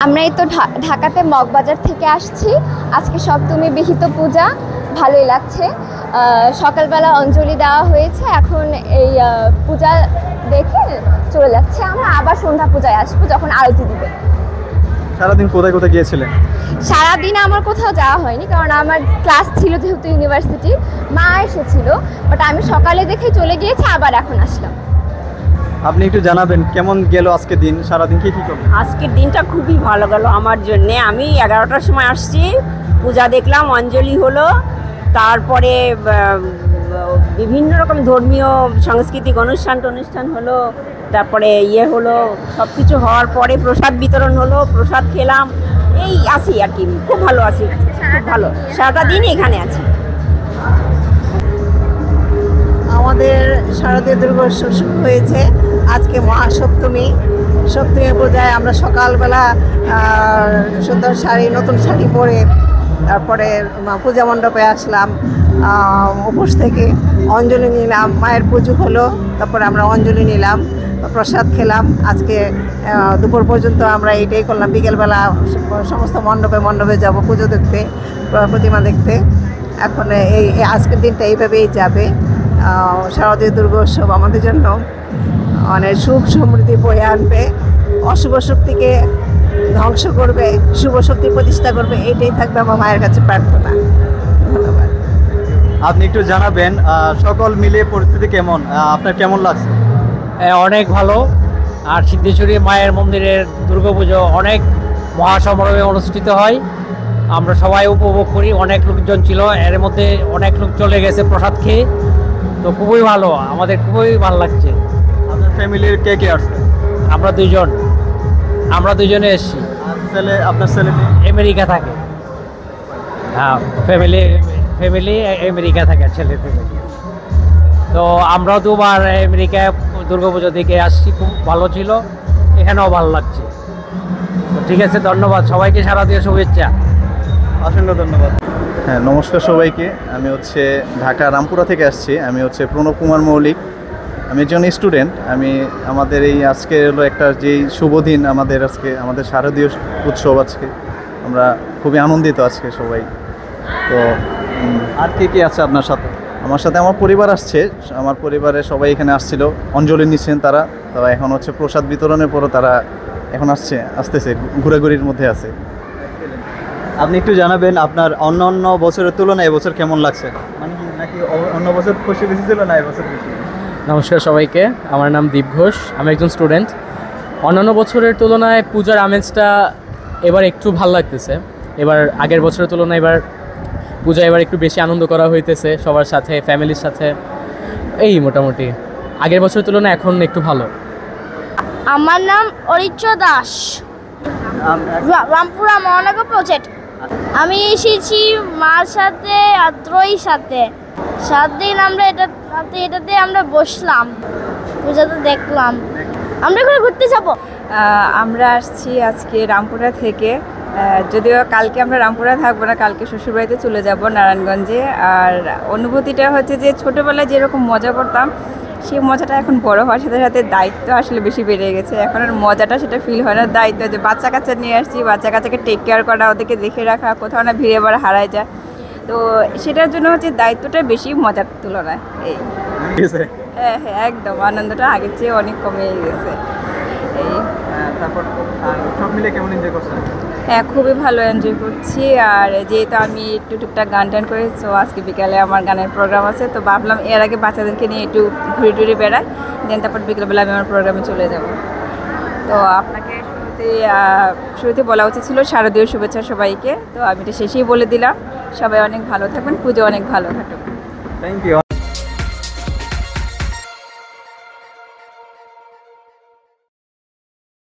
আমরা এই তো ঢাকাতে মগবাজার থেকে আসছি। আজকে সপ্তমী বিহিত পূজা, ভালোই লাগছে। সকালবেলা অঞ্জলি দেওয়া হয়েছে, এখন এই পূজা দেখে চলে যাচ্ছে। আমরা আবার সন্ধ্যা পূজায় আসবো যখন আরতি দিবে। সারাদিন কোথায় কোথায় গিয়েছিলেন? সারাদিন আমার কোথাও যাওয়া হয়নি, কারণ আমার ক্লাস ছিল যেহেতু ইউনিভার্সিটি। মা এসেছিল, বাট আমি সকালে দেখে চলে গিয়েছি, আবার এখন আসলাম। আপনি একটু জানাবেন কেমন গেল আজকের দিন, সারাদিন কি করলেন? আজকের দিনটা খুবই ভালো গেল আমার জন্যে। আমি 11টার সময় আসছি, পূজা দেখলাম, অঞ্জলি হলো, তারপরে বিভিন্ন রকম ধর্মীয় সাংস্কৃতিক অনুষ্ঠান হলো, তারপরে হলো, সব কিছু হওয়ার পরে প্রসাদ বিতরণ হলো, প্রসাদ খেলাম। এই আছি আর কি, খুব ভালো আছি, খুব ভালো। সারাটা দিন এখানে আছি। আমাদের শারদীয় দুর্গোৎসব শুরু হয়েছে আজকে মহাসপ্তমী। সপ্তমী পূজায় আমরা সকালবেলা সুন্দর শাড়ি, নতুন শাড়ি পরে তারপরে পূজা মণ্ডপে আসলাম। উপোস থেকে অঞ্জলি নিলাম, মায়ের পুজো হলো, তারপরে আমরা অঞ্জলি নিলাম, প্রসাদ খেলাম। আজকে দুপুর পর্যন্ত আমরা এইটাই করলাম। বিকেলবেলা সমস্ত মণ্ডপে যাব পুজো দেখতে, প্রতিমা দেখতে। এখন এই আজকের দিনটা এইভাবেই যাবে। শারদীয় দুর্গোৎসব আমাদের জন্য অনেক সুখ সমৃদ্ধি বয়ে আনবে, অশুভ শক্তিকে ধ্বংস করবে, শুভ শক্তি প্রতিষ্ঠা করবে, এইটাই থাকবে আমার মায়ের কাছে প্রার্থনা। ধন্যবাদ। আপনি একটু জানাবেন সকল মিলে পরিস্থিতি কেমন, আপনার কেমন লাগছে? অনেক ভালো। আর সিদ্ধেশ্বরী মায়ের মন্দিরের দুর্গাপুজো অনেক মহাসমারোহে অনুষ্ঠিত হয়, আমরা সবাই উপভোগ করি। অনেক লোকজন ছিল, এর মধ্যে অনেক লোক চলে গেছে প্রসাদ খেয়ে, তো খুবই ভালো, আমাদের খুবই ভালো লাগছে। আপনার ফ্যামিলির কে কে আসছে? আমরা দুজনে এসেছি। আপনার ছেলে আমেরিকা থাকে। হ্যাঁ, ফ্যামিলি আমেরিকা থাকে, ছেলে থেকে। তো আমরাও দুবার আমেরিকায় দুর্গাপুজো থেকে আসছি, খুব ভালো ছিল, এখানেও ভালো লাগছে। তো ঠিক আছে, ধন্যবাদ সবাইকে, শারদীয় শুভেচ্ছা। অসংখ্য ধন্যবাদ। হ্যাঁ, নমস্কার সবাইকে। আমি ঢাকা রামপুরা থেকে আসছি। আমি প্রণব কুমার মৌলিক। আমি একজন স্টুডেন্ট। আমাদের এই আজকে হলো একটা যেই শুভ দিন, আমাদের শারদীয় উৎসব। আজকে আমরা খুবই আনন্দিত আজকে সবাই। তো আর কে আছে আপনার সাথে? আমার সাথে আমার পরিবার আসছে। আমার পরিবারের সবাই এখানে আসছিল, অঞ্জলি নিচ্ছেন তারা। এখন প্রসাদ বিতরণের পরও তারা এখন আসতেছে, ঘোরাঘুরির মধ্যে আছে। আপনি একটু জানাবেন আপনার অন্য বছরের তুলনায় এবছর কেমন লাগছে, মানে নাকি অন্য বছর খুশি বেশি ছিল না এবছর বেশি? নমস্কার সবাইকে, আমার নাম দীপ ঘোষ, আমি একজন স্টুডেন্ট। অন্যান্য বছরের তুলনায় পূজার আমেজটা এবার একটু ভালো লাগতেছে। এবার আগের বছরের তুলনায় পূজা এবার একটু বেশি আনন্দ করা হইতেছে সবার সাথে, ফ্যামিলির সাথে। এই মোটামুটি আগের বছরের তুলনায় এখন একটু ভালো। আমার নাম অরিত্র দাস, রামপুরা মহানগর প্রজেক্ট। আমি এসেছি মার সাথে, আত্রয়ীর সাথে। 7 দিন আমরা এটাতে আমরা বসলাম, পূজাতে দেখলাম। আমরা এখন ঘুরতে যাব। আমরা আসছি আজকে রামপুরা থেকে। যদিও কালকে আমরা রামপুরা থাকবো না, কালকে শ্বশুরবাড়িতে চলে যাব নারায়ণগঞ্জে। আর অনুভূতিটা হচ্ছে যে ছোটোবেলায় যেরকম মজা করতাম, সেই মজাটা এখন বড় হওয়ার সাথে সাথে দায়িত্ব আসলে বেশি বেড়ে গেছে। এখন আর মজাটা সেটা ফিল হয় না। দায়িত্ব যে বাচ্চা কাচ্চা নিয়ে আসছি, বাচ্চা কাচ্চাকে টেক কেয়ার করা, ওদেরকে দেখে রাখা, কোথাও না ভিড়ে বার হারায় যায়। তো সেটার জন্য হচ্ছে দায়িত্বটা বেশি মজার তুলনায়। এই হ্যাঁ, একদম আনন্দটা আগের চেয়ে অনেক কমে গেছে। তারপর সব মিলে কেমন এনজয় করছেন? হ্যাঁ, খুবই ভালো এনজয় করছি। আর যেহেতু আমি একটু টুকটাক গান টান করি, তো আজকে বিকালে আমার গানের প্রোগ্রাম আছে, তো ভাবলাম এর আগে বাচ্চাদেরকে নিয়ে একটু ঘুরে বেড়াই, দেন তারপর বিকেলবেলা আমি আমার প্রোগ্রামে চলে যাব। তো আপনাকে শুরুতে বলা উচিত ছিল শারদীয় শুভেচ্ছা সবাইকে, তো আমি এটা শেষেই বলে দিলাম। সবাই অনেক ভালো থাকবেন, পুজো অনেক ভালো কাটুক। Thank you.